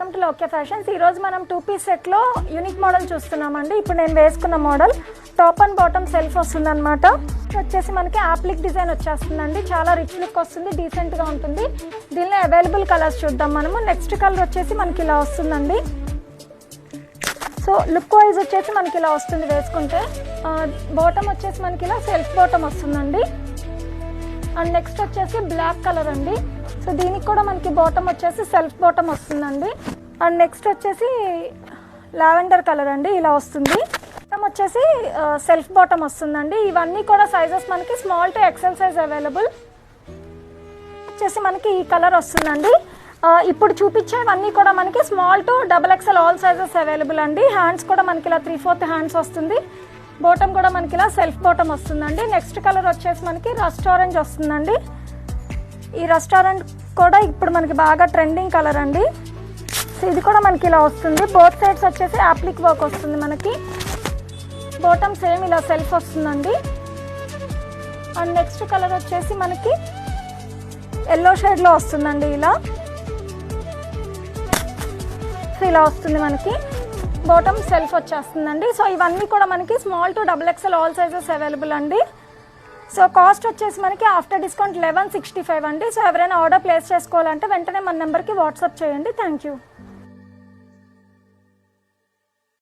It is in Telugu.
Welcome to Lokya fashions. ఈరోజు మనం 2-piece సెట్లో యూనిక్ మోడల్ చూస్తున్నామండి. ఇప్పుడు నేను వేసుకున్న model top and bottom self వస్తుందన్నమాట. వచ్చేసి మనకి యాప్లిక్ డిజైన్ వచ్చేస్తుందండి. చాలా రిచ్ లుక్ వస్తుంది, డీసెంట్గా ఉంటుంది. దీనిలో అవైలబుల్ కలర్స్ చూద్దాం మనము. నెక్స్ట్ కలర్ వచ్చేసి మనకి ఇలా వస్తుందండి. సో లుక్ వైజ్ వచ్చేసి మనకి ఇలా వస్తుంది వేసుకుంటే. బాటమ్ వచ్చేసి మనకి ఇలా సెల్ఫ్ బాటమ్ వస్తుందండి. అండ్ నెక్స్ట్ వచ్చేసి బ్లాక్ కలర్ అండి. సో దీనికి కూడా మనకి బాటమ్ వచ్చేసి సెల్ఫ్ బాటమ్ వస్తుందండి. అండ్ నెక్స్ట్ వచ్చేసి లావెండర్ కలర్ అండి, ఇలా వస్తుంది. బాటమ్ వచ్చేసి సెల్ఫ్ బాటమ్ వస్తుందండి. ఇవన్నీ కూడా సైజెస్ మనకి small to XL size available. వచ్చేసి మనకి ఈ కలర్ వస్తుందండి. ఇప్పుడు చూపించేవన్నీ కూడా మనకి small to XXL all sizes available అండి. హ్యాండ్స్ కూడా మనకి ఇలా 3/4 హ్యాండ్స్ వస్తుంది. బాటమ్ కూడా మనకి ఇలా సెల్ఫ్ బాటమ్ వస్తుందండి. నెక్స్ట్ కలర్ వచ్చేసి మనకి రస్ట్ ఆరెంజ్ వస్తుందండి. ఈ రెస్టారెంట్ కూడా ఇప్పుడు మనకి బాగా ట్రెండింగ్ కలర్ అండి. సో ఇది కూడా మనకి ఇలా వస్తుంది. బోత్ సైడ్స్ వచ్చేసి యాప్లిక్ వర్క్ వస్తుంది మనకి. బాటమ్ సేమ్ ఇలా సెల్ఫ్ వస్తుందండి. అండ్ నెక్స్ట్ కలర్ వచ్చేసి మనకి ఎల్లో షేడ్లో వస్తుందండి. ఇలా వస్తుంది మనకి. బాటమ్ సెల్ఫ్ వచ్చేస్తుందండి. సో ఇవన్నీ కూడా మనకి small to XXL all sizes available అండి. సో కాస్ట్ వచ్చేసి మనకి ఆఫ్టర్ డిస్కౌంట్ 1165 అండి. సో ఎవరైనా ఆర్డర్ ప్లేస్ చేసుకోవాలంటే వెంటనే మన నెంబర్కి వాట్సాప్ చేయండి. Thank you.